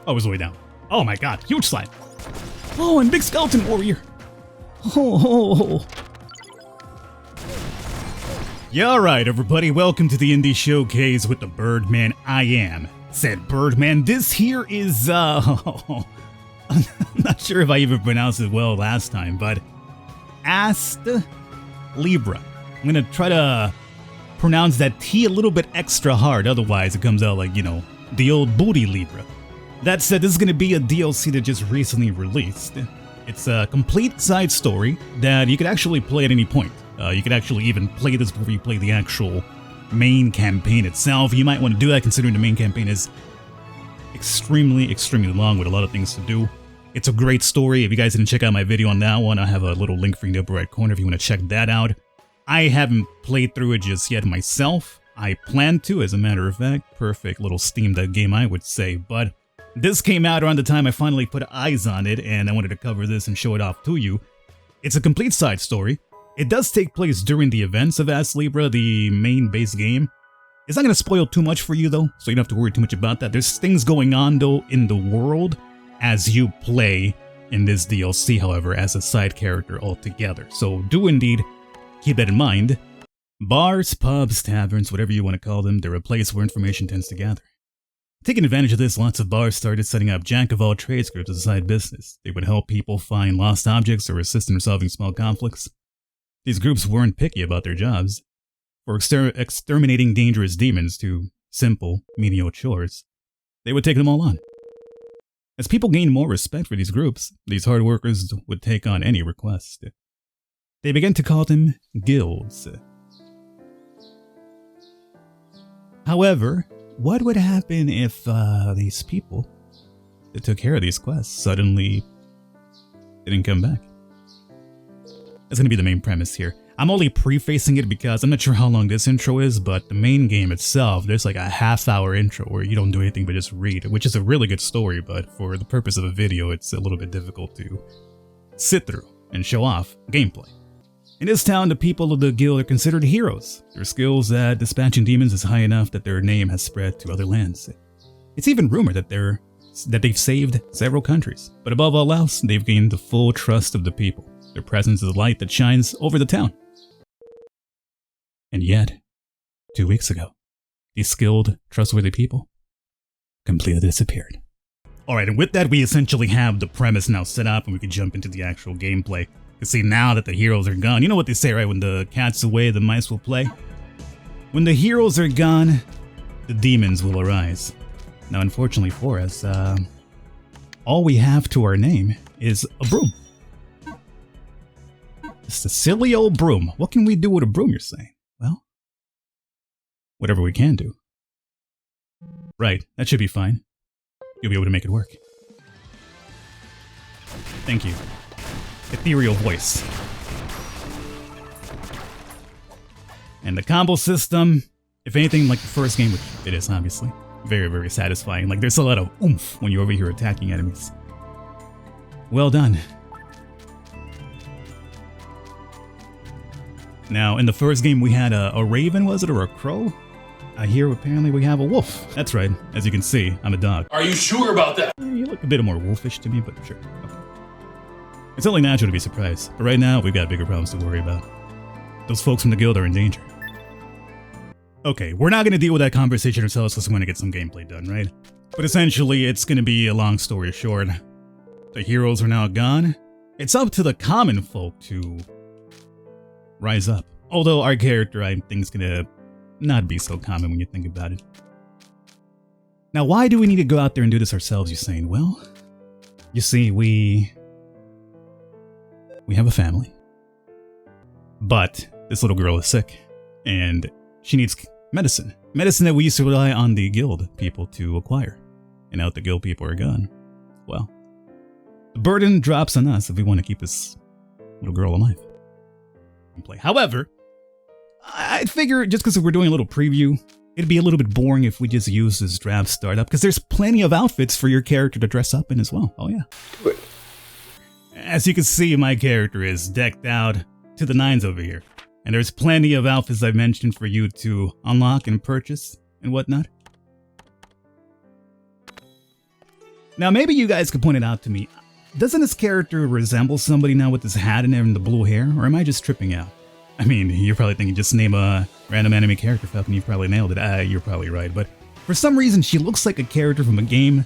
Oh, it was way down. Oh my god, huge slide. Oh, and big skeleton warrior. Oh. Yeah, alright everybody, welcome to the Indie Showcase with the Birdman. I am said Birdman. This here is, I'm not sure if I even pronounced it well last time, but Astlibra. I'm gonna try to pronounce that T a little bit extra hard, otherwise it comes out like, you know, the old booty Libra. That said, this is gonna be a DLC that just recently released. It's a complete side story that you could actually play at any point. You could actually even play this before you play the actual main campaign itself. You might want to do that considering the main campaign is extremely long with a lot of things to do. It's a great story. If you guys didn't check out my video on that one, I have a little link for you in the upper right corner if you want to check that out. I haven't played through it just yet myself. I plan to, as a matter of fact. Perfect little Steam Deck game, I would say. But this came out around the time I finally put eyes on it, and I wanted to cover this and show it off to you. It's a complete side story. It does take place during the events of Astlibra, the main base game. It's not going to spoil too much for you though, so you don't have to worry too much about that. There's things going on though in the world as you play in this DLC, however, as a side character altogether. So do indeed keep that in mind. Bars, pubs, taverns, whatever you want to call them, they're a place where information tends to gather. Taking advantage of this, lots of bars started setting up jack-of-all-trades groups as a side business. They would help people find lost objects or assist in resolving small conflicts. These groups weren't picky about their jobs. For exterminating dangerous demons to simple, menial chores, they would take them all on. As people gained more respect for these groups, these hard workers would take on any request. They began to call them guilds. However, what would happen if these people that took care of these quests suddenly didn't come back? That's going to be the main premise here. I'm only prefacing it because I'm not sure how long this intro is, but the main game itself, there's like a half-hour intro where you don't do anything but just read, which is a really good story, but for the purpose of a video, it's a little bit difficult to sit through and show off gameplay. In this town, the people of the guild are considered heroes. Their skills at dispatching demons is high enough that their name has spread to other lands. It's even rumored that they've saved several countries, but above all else, they've gained the full trust of the people. Their presence is a light that shines over the town. And yet, 2 weeks ago, these skilled, trustworthy people completely disappeared. Alright, and with that, we essentially have the premise now set up and we can jump into the actual gameplay. You see, now that the heroes are gone, you know what they say, right? When the cat's away, the mice will play. When the heroes are gone, the demons will arise. Now, unfortunately for us, all we have to our name is a broom. Just a silly old broom. What can we do with a broom, you're saying? Well, whatever we can do. Right, that should be fine. You'll be able to make it work. Thank you. Ethereal voice. And the combo system, if anything like the first game, which it is obviously, very satisfying. Like there's a lot of oomph when you're over here attacking enemies. Well done. Now, in the first game we had a raven, was it, or a crow? Here apparently we have a wolf. That's right, as you can see, I'm a dog. Are you sure about that? You look a bit more wolfish to me, but sure. Okay. It's only natural to be surprised, but right now we've got bigger problems to worry about. Those folks from the guild are in danger. Okay, we're not going to deal with that conversation ourselves because we want to get some gameplay done, right? But essentially, it's going to be a long story short. The heroes are now gone. It's up to the common folk to rise up. Although our character, I think, is going to not be so common when you think about it. Now, why do we need to go out there and do this ourselves, you're saying? Well, you see, we have a family. But this little girl is sick, and she needs medicine. Medicine that we used to rely on the guild people to acquire. And now that the guild people are gone, well, the burden drops on us if we want to keep this little girl alive. However, I figure just because we're doing a little preview, it'd be a little bit boring if we just use this draft startup, because there's plenty of outfits for your character to dress up in as well. Oh yeah. As you can see, my character is decked out to the nines over here. And there's plenty of outfits I've mentioned for you to unlock and purchase and whatnot. Now, maybe you guys could point it out to me. Doesn't this character resemble somebody now with this hat and the blue hair? Or am I just tripping out? I mean, you're probably thinking just name a random anime character, Falcon. You probably nailed it. You're probably right. But for some reason, she looks like a character from a game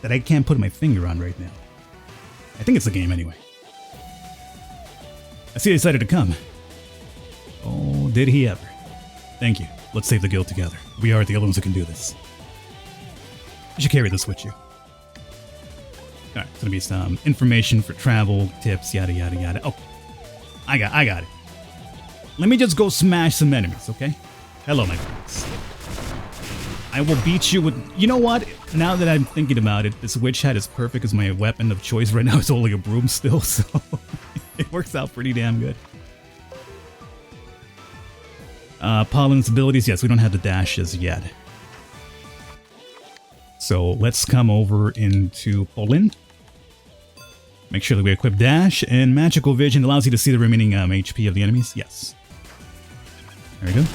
that I can't put my finger on right now. I think it's a game anyway. I see he decided to come. Oh, did he ever. Thank you. Let's save the guild together. We are the only ones who can do this. You should carry this with you. Alright, it's gonna be some information for travel, tips, yada yada yada. Oh, I got it. Let me just go smash some enemies, okay? Hello, my friends. I will beat you with... You know what? Now that I'm thinking about it, this witch hat is perfect as my weapon of choice right now. It's only a broom still, so it works out pretty damn good. Pollen's abilities, yes, we don't have the dashes yet. So let's come over into Pollen. Make sure that we equip dash, and magical vision allows you to see the remaining HP of the enemies. Yes. There we go.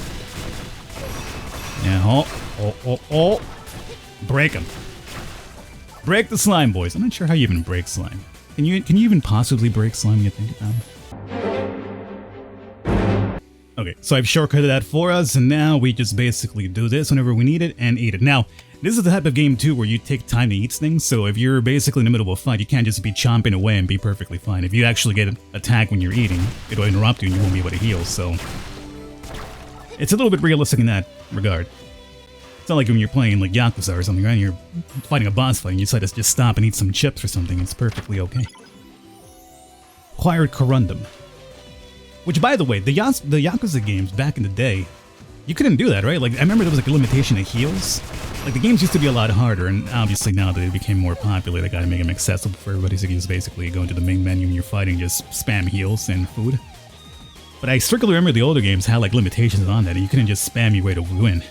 Yeah, oh. Break them. Break the slime, boys. I'm not sure how you even break slime. Can you even possibly break slime, you think? Okay, so I've shortcutted that for us, and now we just basically do this whenever we need it and eat it. Now, this is the type of game, too, where you take time to eat things, so if you're basically in the middle of a fight, you can't just be chomping away and be perfectly fine. If you actually get attacked when you're eating, it'll interrupt you and you won't be able to heal, so... It's a little bit realistic in that regard. It's not like when you're playing, like, Yakuza or something, right? You're fighting a boss fight and you decide to just stop and eat some chips or something, it's perfectly okay. Acquired Corundum. Which, by the way, the Yakuza games back in the day, you couldn't do that, right? Like, I remember there was like a limitation of heals. Like, the games used to be a lot harder, and obviously now that they became more popular, they gotta make them accessible for everybody, so you can just basically go into the main menu when you're fighting, just spam heals and food. But I strictly remember the older games had, like, limitations on that, and you couldn't just spam your way to win.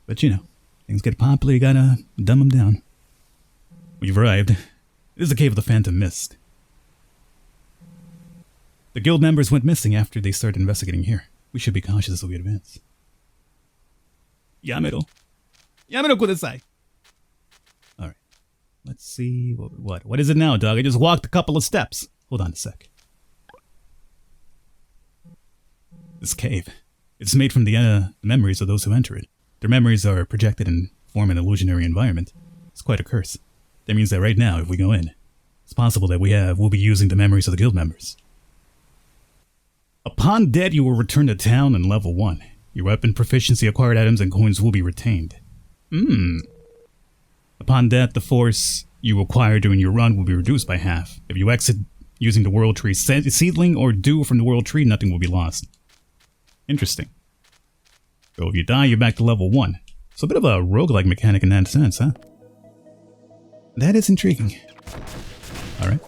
But, you know, things get popular, you gotta dumb them down. We've arrived. This is the Cave of the Phantom Mist. The guild members went missing after they started investigating here. We should be cautious as we advance. Yamero. Yamero kudasai. Alright. Let's see. What is it now, dog? I just walked a couple of steps. Hold on a sec. This cave. It's made from the memories of those who enter it. Their memories are projected and form an illusionary environment. It's quite a curse. That means that right now, if we go in, it's possible that we'll be using the memories of the guild members. Upon death, you will return to town and level 1. Your weapon proficiency, acquired items, and coins will be retained. Upon death, the force you acquire during your run will be reduced by half. If you exit using the World Tree seedling or dew from the World Tree, nothing will be lost. Interesting. So if you die, you're back to level 1. So a bit of a roguelike mechanic in that sense, huh? That is intriguing. Alright.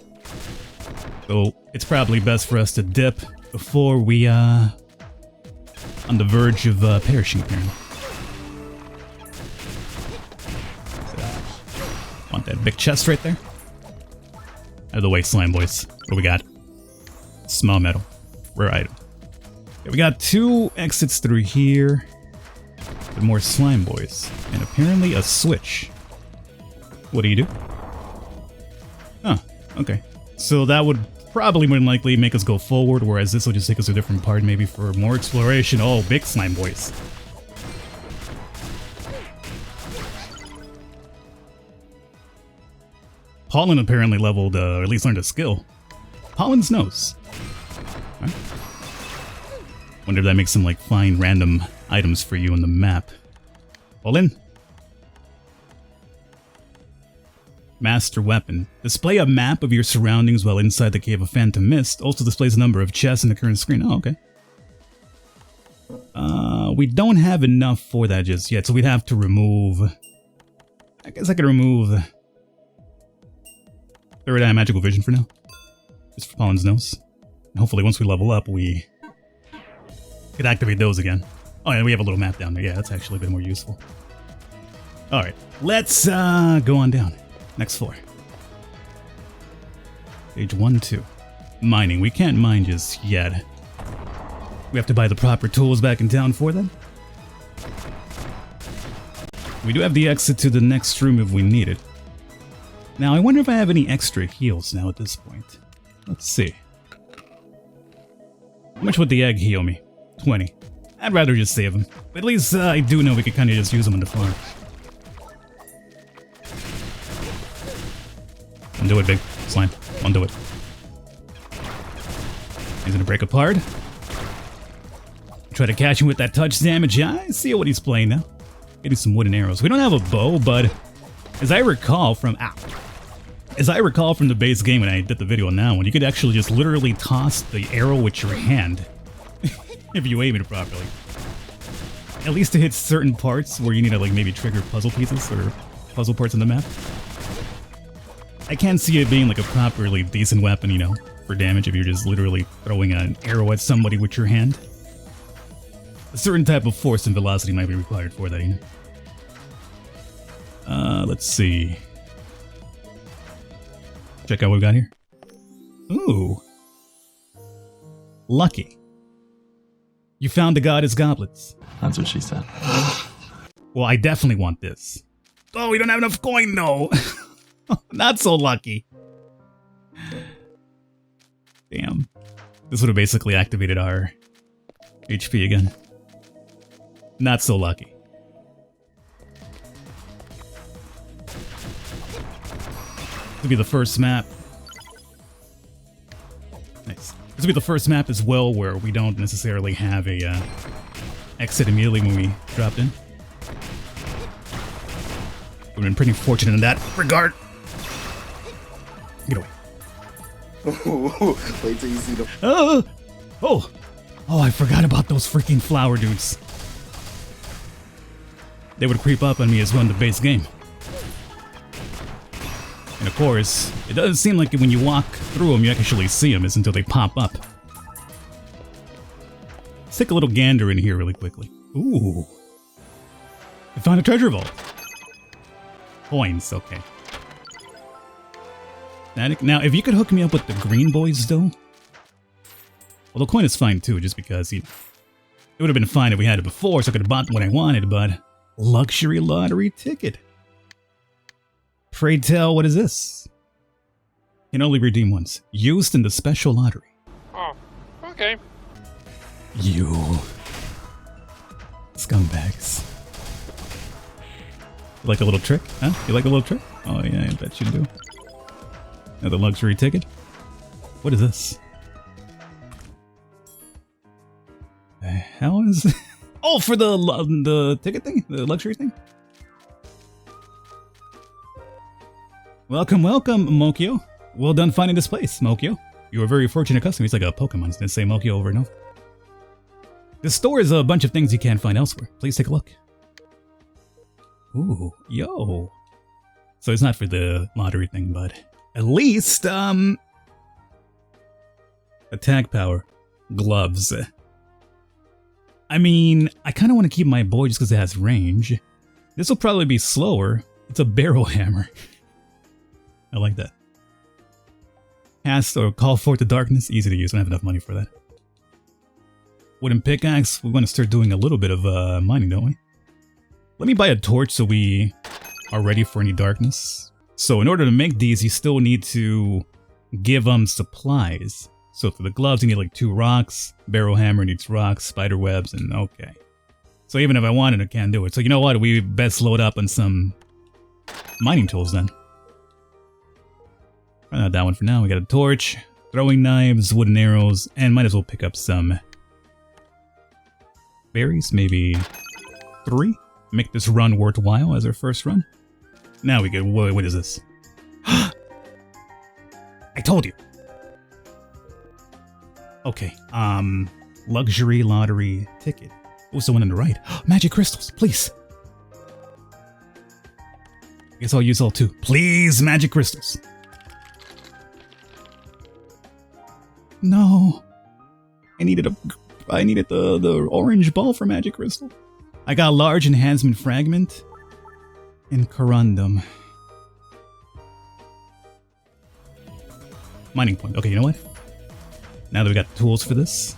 So it's probably best for us to dip before we, on the verge of, perishing here. Want that big chest right there? Out of the way, slime boys. What do we got? Small metal. Rare item. Okay, we got 2 exits through here. With more slime boys. And apparently a switch. What do you do? Oh, okay. So that would probably more than likely make us go forward, whereas this will just take us to a different part, maybe for more exploration. Oh, big slime boys. Pollen apparently leveled, or at least learned a skill. Pollen's nose. Right. Wonder if that makes some, like, find random items for you on the map. Pollen? Master Weapon. Display a map of your surroundings while inside the Cave of Phantom Mist. Also displays a number of chests in the current screen. Oh, okay. We don't have enough for that just yet, so we'd have to remove... I guess I could remove... Third Eye Magical Vision for now. Just for Pollen's nose. And hopefully once we level up, we could activate those again. Oh yeah, we have a little map down there. Yeah, that's actually a bit more useful. Alright, let's go on down. Next floor. Page 1, 2. Mining. We can't mine just yet. We have to buy the proper tools back in town for them. We do have the exit to the next room if we need it. Now, I wonder if I have any extra heals now at this point. Let's see. How much would the egg heal me? 20. I'd rather just save them. But at least I do know we could kind of just use them on the farm. Undo it, big slime. Undo it. He's gonna break apart. Try to catch him with that touch damage. Yeah, I see what he's playing now. Getting some wooden arrows. We don't have a bow, but as I recall from the base game when I did the video on that one, you could actually just literally toss the arrow with your hand if you aim it properly. At least to hit certain parts where you need to like maybe trigger puzzle pieces or puzzle parts on the map. I can't see it being like a properly decent weapon, you know, for damage if you're just literally throwing an arrow at somebody with your hand. A certain type of force and velocity might be required for that, you know. Let's see. Check out what we got here. Ooh. Lucky. You found the goddess goblets. That's what she said. Well, I definitely want this. Oh, we don't have enough coin, no. Not so lucky. Damn. This would have basically activated our HP again. Not so lucky. This will be the first map. Nice. This will be the first map as well where we don't necessarily have a exit immediately when we dropped in. We've been pretty fortunate in that regard. Get away. Wait till you see the. Oh, I forgot about those freaking flower dudes. They would creep up on me as well in the base game. And of course, it doesn't seem like when you walk through them, you actually see them. It's until they pop up. Let's take a little gander in here really quickly. Ooh. I found a treasure vault. Coins, okay. Now, if you could hook me up with the green boys, though. Well, the coin is fine, too, just because, you know, it would have been fine if we had it before, so I could have bought what I wanted, but... Luxury lottery ticket. Pray tell, what is this? Can only redeem once. Used in the special lottery. Oh, okay. You... scumbags. You like a little trick? Huh? You like a little trick? Oh, yeah, I bet you do. Another luxury ticket? What is this? The hell is... Oh, for the ticket thing? The luxury thing? Welcome, Mokyo. Well done finding this place, Mokyo. You are a very fortunate customer. He's like a Pokemon. He's gonna say Mokyo over and over. This store is a bunch of things you can't find elsewhere. Please take a look. Ooh, yo. So it's not for the lottery thing, but at least, attack power. Gloves. I mean, I kind of want to keep my boy just because it has range. This will probably be slower. It's a barrel hammer. I like that. Cast or call forth the darkness. Easy to use. I don't have enough money for that. Wooden pickaxe. We want to start doing a little bit of mining, don't we? Let me buy a torch so we are ready for any darkness. So in order to make these, you still need to give them supplies. So for the gloves, you need like 2 rocks. Barrel hammer needs rocks, spider webs, and okay. So even if I wanted, I can't do it. So you know what? We best load up on some mining tools then. Not that one for now. We got a torch, throwing knives, wooden arrows, and might as well pick up some berries. Maybe 3. Make this run worthwhile as our first run. Now we get. What is this? I told you. Okay, luxury lottery ticket. Oh, someone on the right. Magic crystals, please. I guess I'll use all 2. Please, magic crystals. No. I needed the orange ball for magic crystal. I got large enhancement fragment and corundum. Mining point. Okay, you know what? Now that we got the tools for this.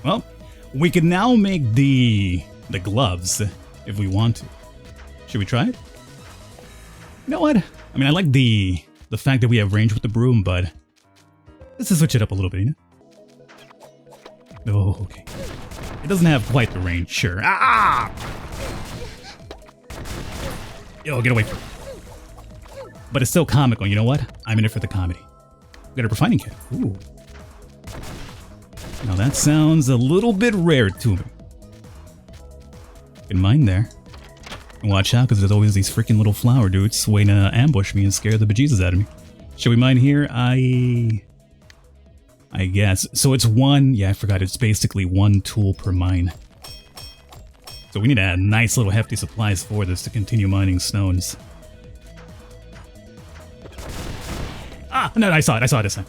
Well, we can now make the gloves if we want to. Should we try it? You know what? I mean, I like the fact that we have range with the broom, but let's just switch it up a little bit, you know? Oh, okay. It doesn't have quite the range, sure. Ah! Yo, get away from it. But it's still comical, you know what? I'm in it for the comedy. Got a refining kit. Ooh. Now that sounds a little bit rare to me. Good mind there. And watch out, because there's always these freaking little flower dudes waiting to ambush me and scare the bejesus out of me. Should we mine here? I guess. So it's one, yeah, I forgot, it's basically one tool per mine. So we need to add nice little hefty supplies for this to continue mining stones. Ah, no, I saw it this time.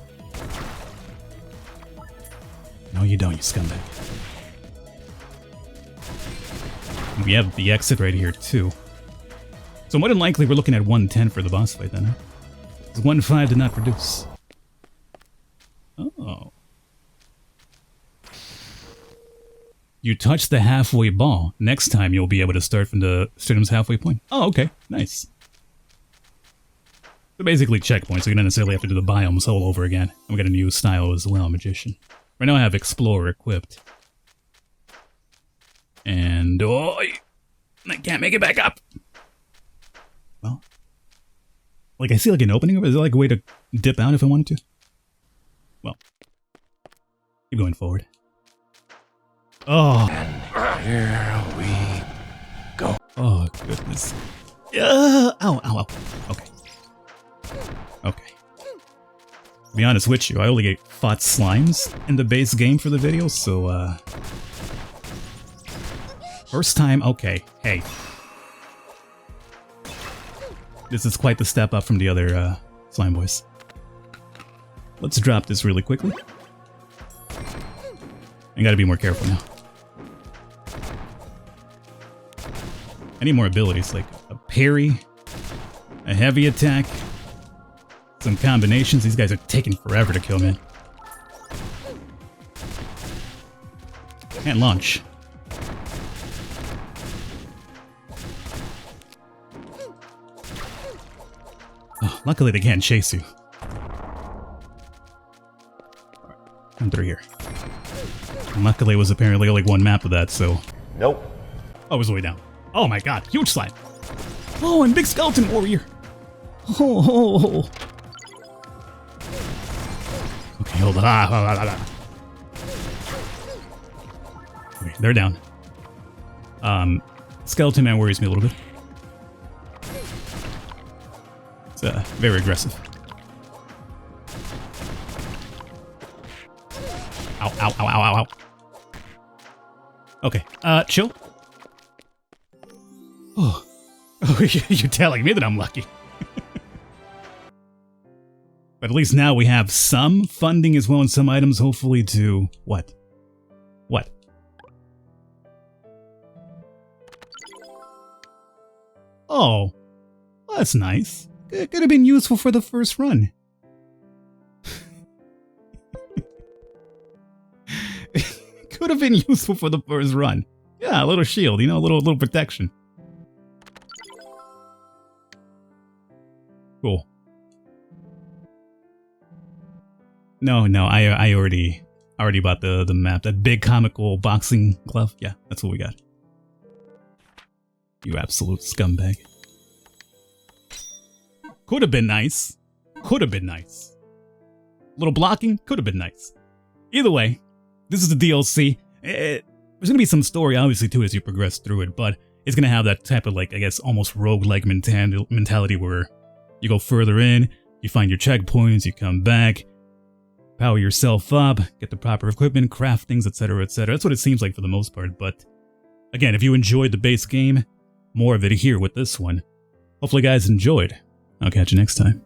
No, you don't, you scumbag. We have the exit right here, too. So more than likely, we're looking at 110 for the boss fight, then, huh? 1.5 did not produce. Oh. You touch the halfway ball. Next time, you'll be able to start from the stadium's halfway point. Oh, okay. Nice. So basically checkpoints, so you don't necessarily have to do the biomes all over again. And we got a new style as well, Magician. Right now I have Explorer equipped. And, oh, I can't make it back up. Well, like I see like an opening over. Is there like a way to dip out if I wanted to? Well, keep going forward. Oh. And here we go. Oh, goodness. Ow, ow, ow. Okay. Okay. To be honest with you, I only fought slimes in the base game for the video, so, first time, okay, hey. This is quite the step up from the other, slime boys. Let's drop this really quickly. I gotta be more careful now. I need more abilities, like a parry, a heavy attack, some combinations. These guys are taking forever to kill, man. Can't launch. Oh, luckily they can't chase you. Come through here. And luckily it was apparently only one map of that, so... Nope. Oh, it was way down. Oh my god, huge slime. Oh, and big skeleton warrior. Oh. Okay, hold on. Okay, they're down. Skeleton man worries me a little bit. It's very aggressive. Ow, ow, ow, ow, ow, ow. Okay, chill. Oh, you're telling me that I'm lucky. But at least now we have some funding as well and some items, hopefully, to... What? What? Oh, well, that's nice. It could have been useful for the first run. Could have been useful for the first run. Yeah, a little shield, you know, a little protection. Cool. No, I already bought the map. That big comical boxing glove. Yeah, that's what we got. You absolute scumbag. Could have been nice. Could have been nice. Little blocking could have been nice. Either way, this is the DLC. There's gonna be some story, obviously, too, as you progress through it, but it's gonna have that type of, like, I guess, almost roguelike mentality where you go further in, you find your checkpoints, you come back, power yourself up, get the proper equipment, craft things, etc., etc. That's what it seems like for the most part, but again, if you enjoyed the base game, more of it here with this one. Hopefully you guys enjoyed. I'll catch you next time.